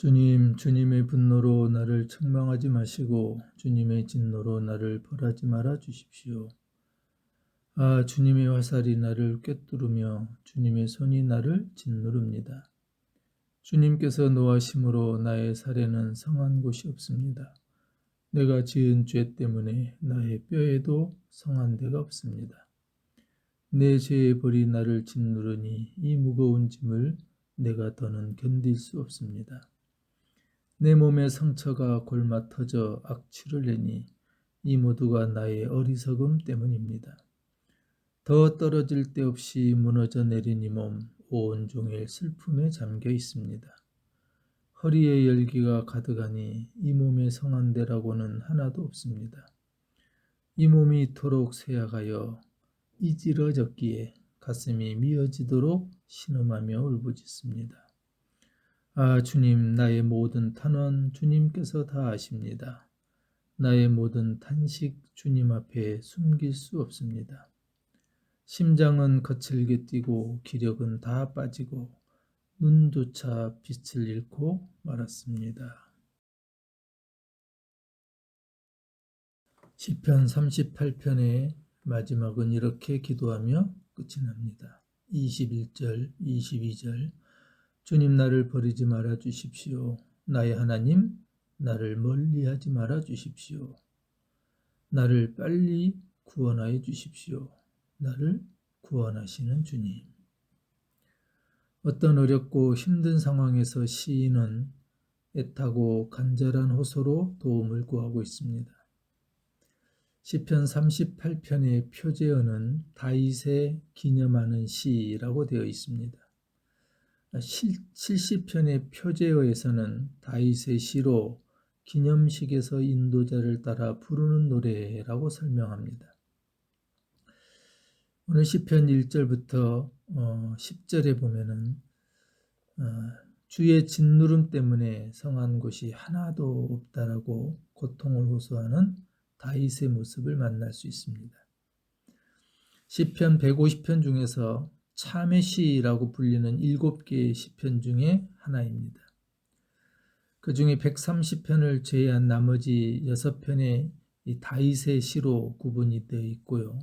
주님, 주님의 분노로 나를 책망하지 마시고 주님의 진노로 나를 벌하지 말아 주십시오. 주님의 화살이 나를 꿰뚫으며 주님의 손이 나를 짓누릅니다. 주님께서 노하심으로 나의 살에는 성한 곳이 없습니다. 내가 지은 죄 때문에 나의 뼈에도 성한 데가 없습니다. 내 죄의 벌이 나를 짓누르니 이 무거운 짐을 내가 더는 견딜 수 없습니다. 내 몸의 상처가 골마 터져 악취를 내니 이 모두가 나의 어리석음 때문입니다. 더 떨어질 데 없이 무너져 내린 이 몸 온종일 슬픔에 잠겨 있습니다. 허리에 열기가 가득하니 이 몸의 성한 데라고는 하나도 없습니다. 이 몸이 이토록 쇠약하여 이질어졌기에 가슴이 미어지도록 신음하며 울부짖습니다. 주님, 나의 모든 탄원 주님께서 다 아십니다. 나의 모든 탄식 주님 앞에 숨길 수 없습니다. 심장은 거칠게 뛰고 기력은 다 빠지고 눈조차 빛을 잃고 말았습니다. 시편 38편의 마지막은 이렇게 기도하며 끝이 납니다. 21절, 22절 주님 나를 버리지 말아 주십시오. 나의 하나님 나를 멀리하지 말아 주십시오. 나를 빨리 구원하여 주십시오. 나를 구원하시는 주님. 어떤 어렵고 힘든 상황에서 시인은 애타고 간절한 호소로 도움을 구하고 있습니다. 시편 38편의 표제어는 다윗의 기념하는 시라고 되어 있습니다. 70편의 표제어에서는 다윗의 시로 기념식에서 인도자를 따라 부르는 노래라고 설명합니다. 오늘 시편 1절부터 10절에 보면은 주의 짓누름 때문에 성한 곳이 하나도 없다라고 고통을 호소하는 다윗의 모습을 만날 수 있습니다. 시편 150편 중에서 참의 시라고 불리는 7개의 시편 중에 하나입니다. 그 중에 130편을 제외한 나머지 6편의 이 다윗의 시로 구분이 되어 있고요.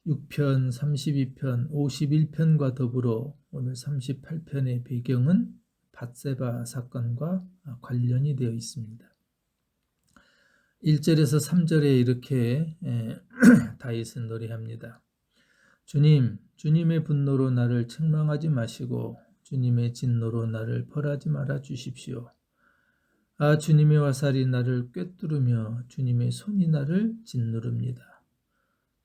6편, 32편, 51편과 더불어 오늘 38편의 배경은 밧세바 사건과 관련이 되어 있습니다. 1절에서 3절에 이렇게 다윗은 노래합니다. 주님, 주님의 분노로 나를 책망하지 마시고 주님의 진노로 나를 벌하지 말아 주십시오. 주님의 화살이 나를 꿰뚫으며 주님의 손이 나를 짓누릅니다.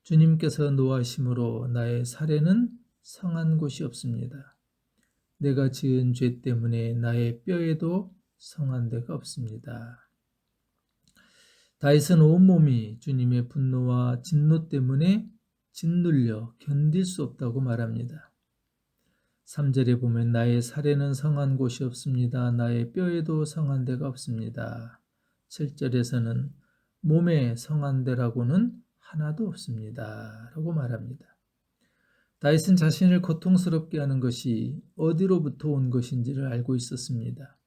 주님께서 노하심으로 나의 살에는 성한 곳이 없습니다. 내가 지은 죄 때문에 나의 뼈에도 성한 데가 없습니다. 다윗은 온몸이 주님의 분노와 진노 때문에 짓눌려 견딜 수 없다고 말합니다. 3절에 보면 나의 살에는 성한 곳이 없습니다. 나의 뼈에도 성한 데가 없습니다. 7절에서는 몸에 성한 데라고는 하나도 없습니다. 라고 말합니다. 다윗은 자신을 고통스럽게 하는 것이 어디로부터 온 것인지를 알고 있었습니다.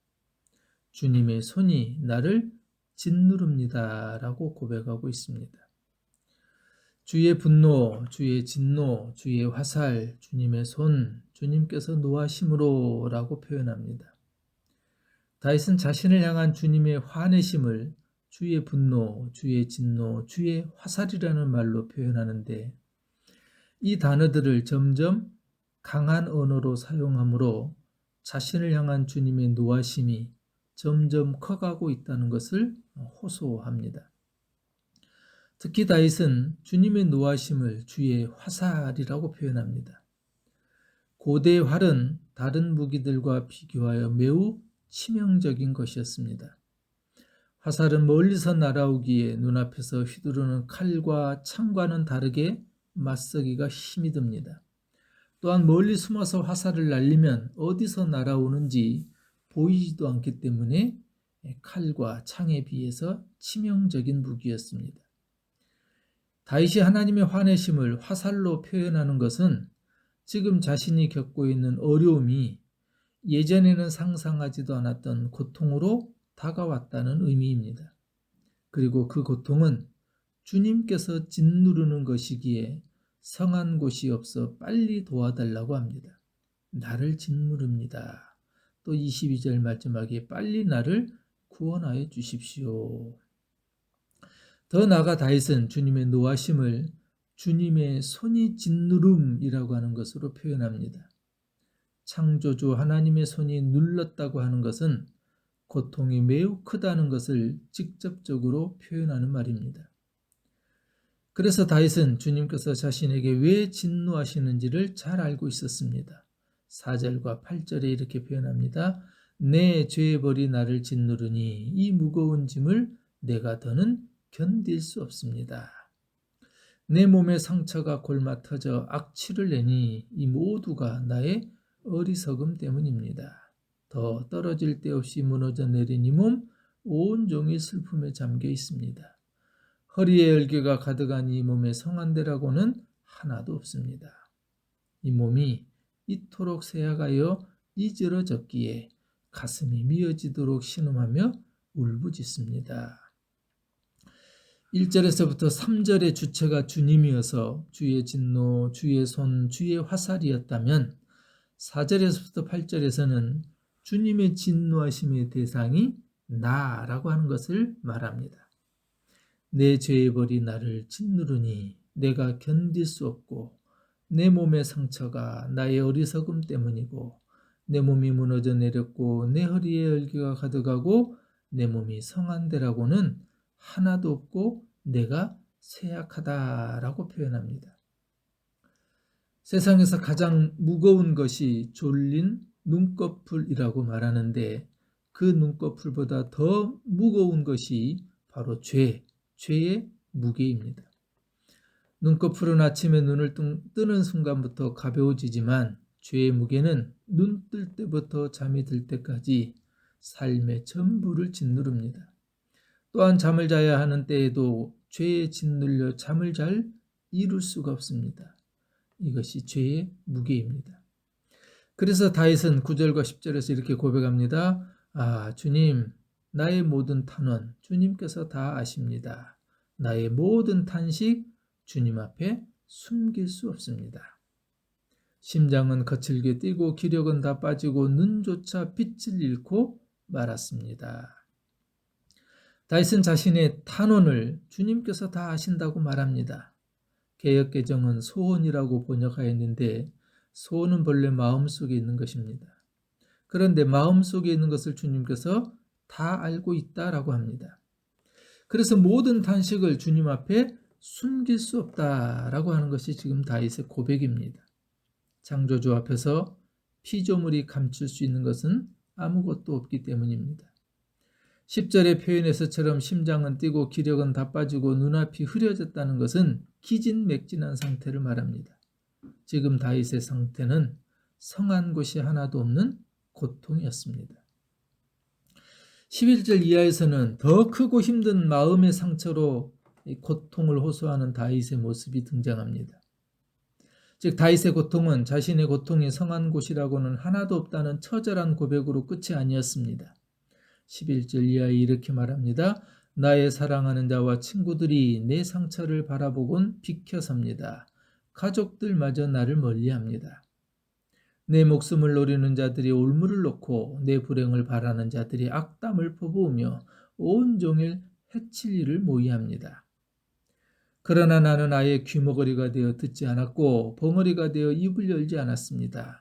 주님의 손이 나를 짓누릅니다. 라고 고백하고 있습니다. 주의 분노, 주의 진노, 주의 화살, 주님의 손, 주님께서 노하심으로 라고 표현합니다. 다윗은 자신을 향한 주님의 화내심을 주의 분노, 주의 진노, 주의 화살이라는 말로 표현하는데 이 단어들을 점점 강한 언어로 사용하므로 자신을 향한 주님의 노하심이 점점 커가고 있다는 것을 호소합니다. 특히 다윗은 주님의 노하심을 주의 화살이라고 표현합니다. 고대의 활은 다른 무기들과 비교하여 매우 치명적인 것이었습니다. 화살은 멀리서 날아오기에 눈앞에서 휘두르는 칼과 창과는 다르게 맞서기가 힘이 듭니다. 또한 멀리 숨어서 화살을 날리면 어디서 날아오는지 보이지도 않기 때문에 칼과 창에 비해서 치명적인 무기였습니다. 다윗이 하나님의 화내심을 화살로 표현하는 것은 지금 자신이 겪고 있는 어려움이 예전에는 상상하지도 않았던 고통으로 다가왔다는 의미입니다. 그리고 그 고통은 주님께서 짓누르는 것이기에 성한 곳이 없어 빨리 도와달라고 합니다. 나를 짓누릅니다. 또 22절 마지막에 빨리 나를 구원하여 주십시오. 더 나아가 다윗은 주님의 노하심을 주님의 손이 짓누름이라고 하는 것으로 표현합니다. 창조주 하나님의 손이 눌렀다고 하는 것은 고통이 매우 크다는 것을 직접적으로 표현하는 말입니다. 그래서 다윗은 주님께서 자신에게 왜 진노하시는지를 잘 알고 있었습니다. 4절과 8절에 이렇게 표현합니다. 내 죄의 벌이 나를 짓누르니 이 무거운 짐을 내가 더는 견딜 수 없습니다. 내 몸의 상처가 골마 터져 악취를 내니 이 모두가 나의 어리석음 때문입니다. 더 떨어질 데 없이 무너져 내린 이 몸 온종일 슬픔에 잠겨 있습니다. 허리에 열개가 가득한 이 몸의 성한대라고는 하나도 없습니다. 이 몸이 이토록 쇠약하여 이질어졌기에 가슴이 미어지도록 신음하며 울부짖습니다. 1절에서부터 3절의 주체가 주님이어서 주의 진노, 주의 손, 주의 화살이었다면 4절에서부터 8절에서는 주님의 진노하심의 대상이 나라고 하는 것을 말합니다. 내 죄의 벌이 나를 짓누르니 내가 견딜 수 없고 내 몸의 상처가 나의 어리석음 때문이고 내 몸이 무너져 내렸고 내 허리에 열기가 가득하고 내 몸이 성한대라고는 하나도 없고 내가 쇠약하다라고 표현합니다. 세상에서 가장 무거운 것이 졸린 눈꺼풀이라고 말하는데 그 눈꺼풀보다 더 무거운 것이 바로 죄의 무게입니다. 눈꺼풀은 아침에 눈을 뜨는 순간부터 가벼워지지만 죄의 무게는 눈 뜰 때부터 잠이 들 때까지 삶의 전부를 짓누릅니다. 또한 잠을 자야 하는 때에도 죄에 짓눌려 잠을 잘 이룰 수가 없습니다. 이것이 죄의 무게입니다. 그래서 다윗은 9절과 10절에서 이렇게 고백합니다. 주님, 나의 모든 탄원 주님께서 다 아십니다. 나의 모든 탄식 주님 앞에 숨길 수 없습니다. 심장은 거칠게 뛰고 기력은 다 빠지고 눈조차 빛을 잃고 말았습니다. 다윗은 자신의 탄원을 주님께서 다 아신다고 말합니다. 개역개정은 소원이라고 번역하였는데 소원은 본래 마음속에 있는 것입니다. 그런데 마음속에 있는 것을 주님께서 다 알고 있다라고 합니다. 그래서 모든 탄식을 주님 앞에 숨길 수 없다라고 하는 것이 지금 다윗의 고백입니다. 창조주 앞에서 피조물이 감출 수 있는 것은 아무것도 없기 때문입니다. 10절의 표현에서처럼 심장은 뛰고 기력은 다 빠지고 눈앞이 흐려졌다는 것은 기진맥진한 상태를 말합니다. 지금 다윗의 상태는 성한 곳이 하나도 없는 고통이었습니다. 11절 이하에서는 더 크고 힘든 마음의 상처로 고통을 호소하는 다윗의 모습이 등장합니다. 즉 다윗의 고통은 자신의 고통이 성한 곳이라고는 하나도 없다는 처절한 고백으로 끝이 아니었습니다. 11절 이하에 이렇게 말합니다. 나의 사랑하는 자와 친구들이 내 상처를 바라보곤 비켜섭니다. 가족들마저 나를 멀리합니다. 내 목숨을 노리는 자들이 올무를 놓고 내 불행을 바라는 자들이 악담을 퍼부으며 온종일 해칠 일을 모의합니다. 그러나 나는 아예 귀머거리가 되어 듣지 않았고 벙어리가 되어 입을 열지 않았습니다.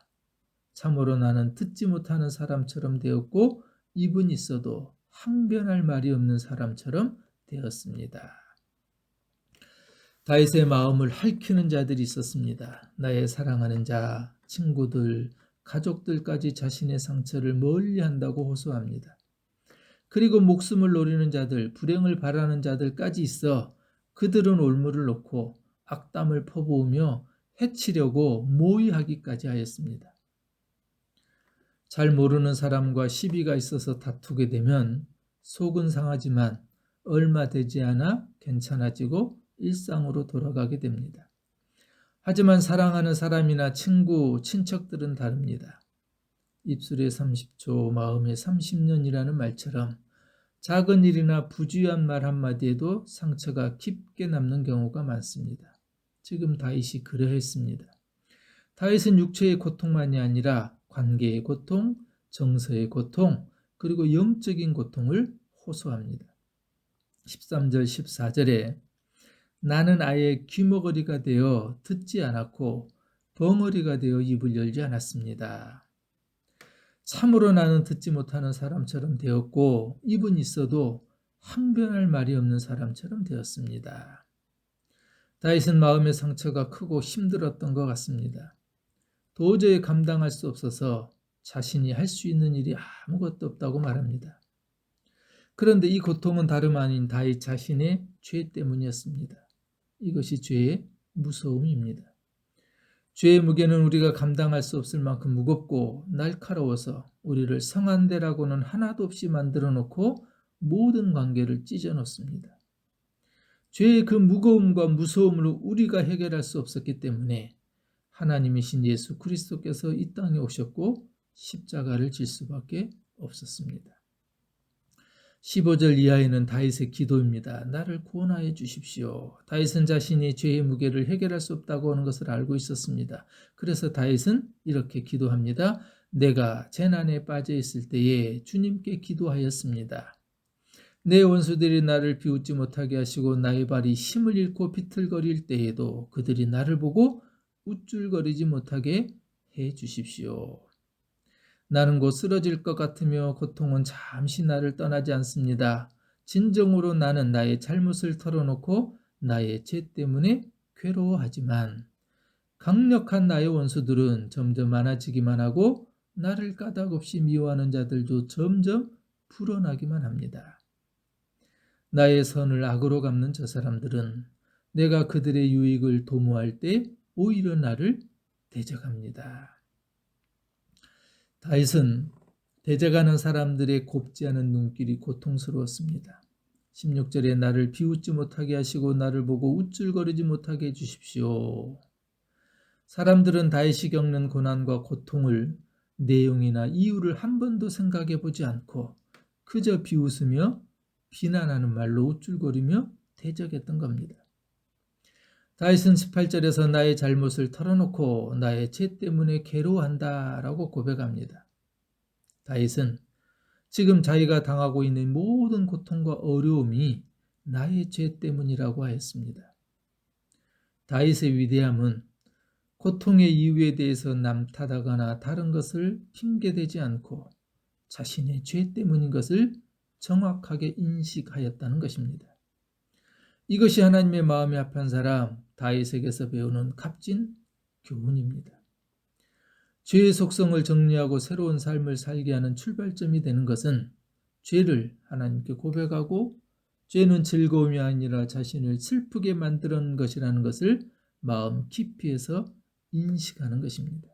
참으로 나는 듣지 못하는 사람처럼 되었고 입은 있어도 항변할 말이 없는 사람처럼 되었습니다. 다윗의 마음을 핥히는 자들이 있었습니다. 나의 사랑하는 자, 친구들, 가족들까지 자신의 상처를 멀리한다고 호소합니다. 그리고 목숨을 노리는 자들, 불행을 바라는 자들까지 있어 그들은 올무를 놓고 악담을 퍼부으며 해치려고 모의하기까지 하였습니다. 잘 모르는 사람과 시비가 있어서 다투게 되면 속은 상하지만 얼마 되지 않아 괜찮아지고 일상으로 돌아가게 됩니다. 하지만 사랑하는 사람이나 친구, 친척들은 다릅니다. 입술에 30초, 마음에 30년이라는 말처럼 작은 일이나 부주의한 말 한마디에도 상처가 깊게 남는 경우가 많습니다. 지금 다윗이 그러했습니다. 다윗은 육체의 고통만이 아니라 관계의 고통, 정서의 고통, 그리고 영적인 고통을 호소합니다. 13절, 14절에 나는 아예 귀머거리가 되어 듣지 않았고 벙어리가 되어 입을 열지 않았습니다. 참으로 나는 듣지 못하는 사람처럼 되었고 입은 있어도 항변할 말이 없는 사람처럼 되었습니다. 다윗은 마음의 상처가 크고 힘들었던 것 같습니다. 도저히 감당할 수 없어서 자신이 할 수 있는 일이 아무것도 없다고 말합니다. 그런데 이 고통은 다름 아닌 다윗 자신의 죄 때문이었습니다. 이것이 죄의 무서움입니다. 죄의 무게는 우리가 감당할 수 없을 만큼 무겁고 날카로워서 우리를 성한대라고는 하나도 없이 만들어 놓고 모든 관계를 찢어 놓습니다. 죄의 그 무거움과 무서움을 우리가 해결할 수 없었기 때문에 하나님이신 예수 그리스도께서 이 땅에 오셨고 십자가를 질 수밖에 없었습니다. 15절 이하에는 다윗의 기도입니다. 나를 구원하여 주십시오. 다윗은 자신이 죄의 무게를 해결할 수 없다고 하는 것을 알고 있었습니다. 그래서 다윗은 이렇게 기도합니다. 내가 재난에 빠져 있을 때에 주님께 기도하였습니다. 내 원수들이 나를 비웃지 못하게 하시고 나의 발이 힘을 잃고 비틀거릴 때에도 그들이 나를 보고 우쭐거리지 못하게 해 주십시오. 나는 곧 쓰러질 것 같으며 고통은 잠시 나를 떠나지 않습니다. 진정으로 나는 나의 잘못을 털어놓고 나의 죄 때문에 괴로워하지만 강력한 나의 원수들은 점점 많아지기만 하고 나를 까닭없이 미워하는 자들도 점점 불어나기만 합니다. 나의 선을 악으로 갚는 저 사람들은 내가 그들의 유익을 도모할 때 오히려 나를 대적합니다. 다윗은 대적하는 사람들의 곱지 않은 눈길이 고통스러웠습니다. 16절에 나를 비웃지 못하게 하시고 나를 보고 우쭐거리지 못하게 해주십시오. 사람들은 다윗이 겪는 고난과 고통을 내용이나 이유를 한 번도 생각해 보지 않고 그저 비웃으며 비난하는 말로 우쭐거리며 대적했던 겁니다. 다윗은 18절에서 나의 잘못을 털어놓고 나의 죄 때문에 괴로워한다라고 고백합니다. 다윗은 지금 자기가 당하고 있는 모든 고통과 어려움이 나의 죄 때문이라고 하였습니다. 다윗의 위대함은 고통의 이유에 대해서 남 탓하거나 다른 것을 핑계대지 않고 자신의 죄 때문인 것을 정확하게 인식하였다는 것입니다. 이것이 하나님의 마음이 합한 사람 다윗에게서 배우는 값진 교훈입니다. 죄의 속성을 정리하고 새로운 삶을 살게 하는 출발점이 되는 것은 죄를 하나님께 고백하고 죄는 즐거움이 아니라 자신을 슬프게 만드는 것이라는 것을 마음 깊이에서 인식하는 것입니다.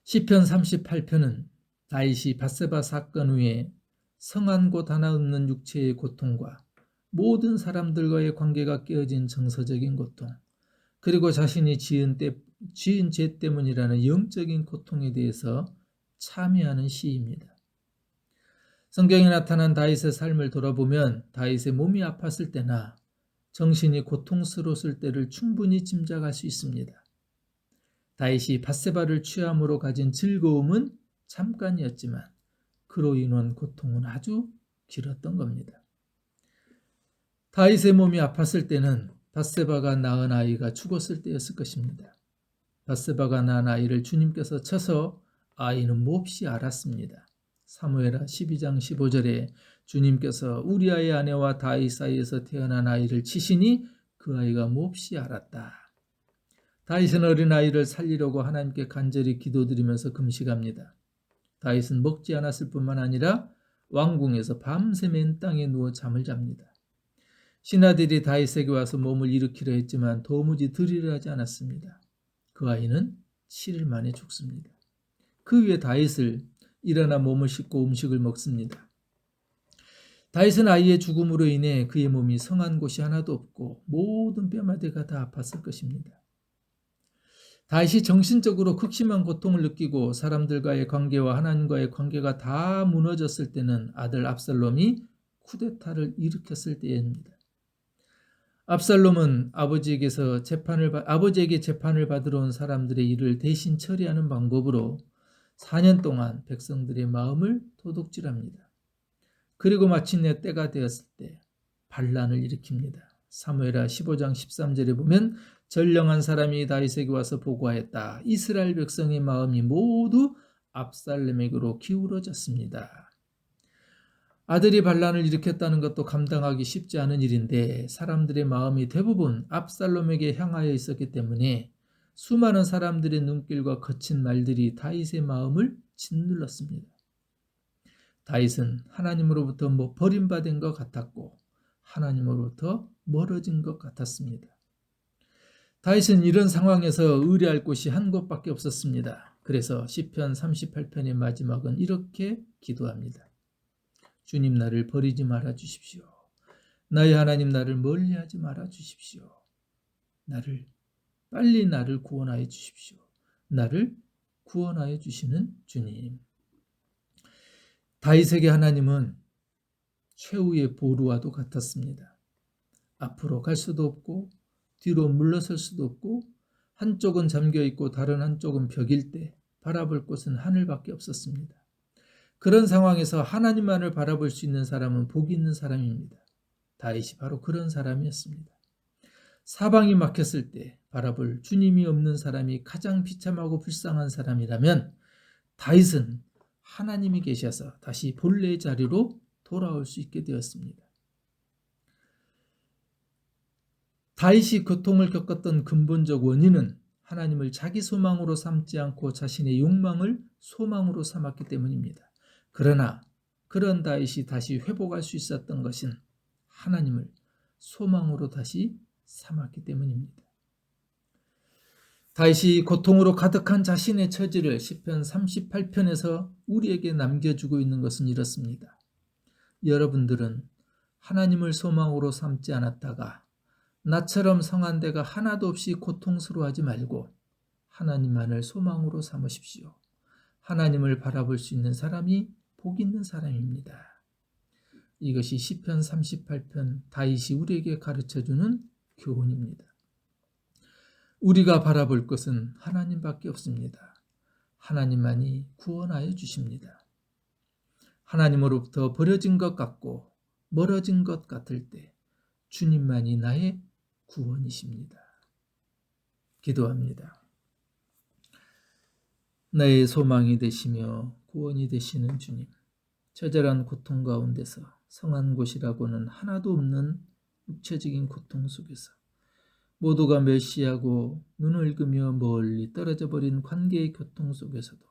시편 38편은 다윗이 밧세바 사건 후에 성한 곳 하나 없는 육체의 고통과 모든 사람들과의 관계가 깨어진 정서적인 고통, 그리고 자신이 지은 죄 때문이라는 영적인 고통에 대해서 참여하는 시입니다. 성경에 나타난 다윗의 삶을 돌아보면 다윗의 몸이 아팠을 때나 정신이 고통스러웠을 때를 충분히 짐작할 수 있습니다. 다윗이 밧세바를 취함으로 가진 즐거움은 잠깐이었지만 그로 인한 고통은 아주 길었던 겁니다. 다윗의 몸이 아팠을 때는 밧세바가 낳은 아이가 죽었을 때였을 것입니다. 밧세바가 낳은 아이를 주님께서 쳐서 아이는 몹시 앓았습니다. 사무엘하 12장 15절에 주님께서 우리아의 아내와 다윗 사이에서 태어난 아이를 치시니 그 아이가 몹시 앓았다. 다윗은 어린아이를 살리려고 하나님께 간절히 기도드리면서 금식합니다. 다윗은 먹지 않았을 뿐만 아니라 왕궁에서 밤새 맨 땅에 누워 잠을 잡니다. 신하들이 다윗에게 와서 몸을 일으키려 했지만 도무지 들이려 하지 않았습니다. 그 아이는 7일 만에 죽습니다. 그 위에 다윗을 일어나 몸을 씻고 음식을 먹습니다. 다윗은 아이의 죽음으로 인해 그의 몸이 성한 곳이 하나도 없고 모든 뼈마디가 다 아팠을 것입니다. 다윗이 정신적으로 극심한 고통을 느끼고 사람들과의 관계와 하나님과의 관계가 다 무너졌을 때는 아들 압살롬이 쿠데타를 일으켰을 때입니다. 압살롬은 아버지에게 재판을 받으러 온 사람들의 일을 대신 처리하는 방법으로 4년 동안 백성들의 마음을 도둑질합니다. 그리고 마침내 때가 되었을 때 반란을 일으킵니다. 사무엘하 15장 13절에 보면 전령한 사람이 다윗에게 와서 보고하였다. 이스라엘 백성의 마음이 모두 압살롬에게로 기울어졌습니다. 아들이 반란을 일으켰다는 것도 감당하기 쉽지 않은 일인데 사람들의 마음이 대부분 압살롬에게 향하여 있었기 때문에 수많은 사람들의 눈길과 거친 말들이 다윗의 마음을 짓눌렀습니다. 다윗은 하나님으로부터 버림받은 것 같았고 하나님으로부터 멀어진 것 같았습니다. 다윗은 이런 상황에서 의뢰할 곳이 한 곳밖에 없었습니다. 그래서 시편 38편의 마지막은 이렇게 기도합니다. 주님, 나를 버리지 말아 주십시오. 나의 하나님, 나를 멀리하지 말아 주십시오. 빨리 나를 구원하여 주십시오. 나를 구원하여 주시는 주님. 다윗에게 하나님은 최후의 보루와도 같았습니다. 앞으로 갈 수도 없고 뒤로 물러설 수도 없고 한쪽은 잠겨있고 다른 한쪽은 벽일 때 바라볼 곳은 하늘밖에 없었습니다. 그런 상황에서 하나님만을 바라볼 수 있는 사람은 복 있는 사람입니다. 다윗이 바로 그런 사람이었습니다. 사방이 막혔을 때 바라볼 주님이 없는 사람이 가장 비참하고 불쌍한 사람이라면 다윗은 하나님이 계셔서 다시 본래의 자리로 돌아올 수 있게 되었습니다. 다윗이 고통을 겪었던 근본적 원인은 하나님을 자기 소망으로 삼지 않고 자신의 욕망을 소망으로 삼았기 때문입니다. 그러나 그런 다윗이 다시 회복할 수 있었던 것은 하나님을 소망으로 다시 삼았기 때문입니다. 다윗이 고통으로 가득한 자신의 처지를 시편 38편에서 우리에게 남겨주고 있는 것은 이렇습니다. 여러분들은 하나님을 소망으로 삼지 않았다가 나처럼 성한 데가 하나도 없이 고통스러워하지 말고 하나님만을 소망으로 삼으십시오. 하나님을 바라볼 수 있는 사람이 복 있는 사람입니다. 이것이 시편 38편 다윗이 우리에게 가르쳐주는 교훈입니다. 우리가 바라볼 것은 하나님밖에 없습니다. 하나님만이 구원하여 주십니다. 하나님으로부터 버려진 것 같고 멀어진 것 같을 때 주님만이 나의 구원이십니다. 기도합니다. 나의 소망이 되시며 구원이 되시는 주님, 처절한 고통 가운데서 성한 곳이라고는 하나도 없는 육체적인 고통 속에서 모두가 멸시하고 눈을 그며 멀리 떨어져 버린 관계의 고통 속에서도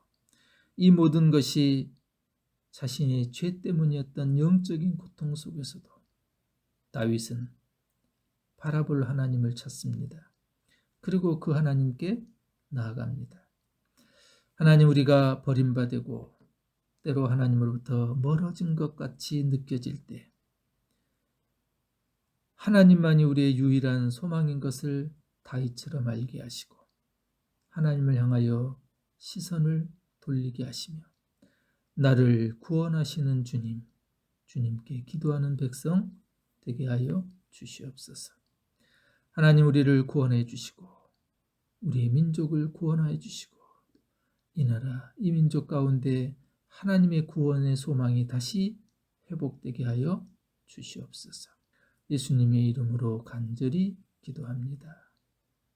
이 모든 것이 자신의 죄 때문이었던 영적인 고통 속에서도 다윗은 바라볼 하나님을 찾습니다. 그리고 그 하나님께 나아갑니다. 하나님, 우리가 버림받고 때로 하나님으로부터 멀어진 것 같이 느껴질 때 하나님만이 우리의 유일한 소망인 것을 다윗처럼 알게 하시고 하나님을 향하여 시선을 돌리게 하시며 나를 구원하시는 주님께 기도하는 백성 되게 하여 주시옵소서. 하나님, 우리를 구원해 주시고 우리의 민족을 구원하여 주시고 이 나라, 이 민족 가운데 하나님의 구원의 소망이 다시 회복되게 하여 주시옵소서. 예수님의 이름으로 간절히 기도합니다.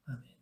아멘.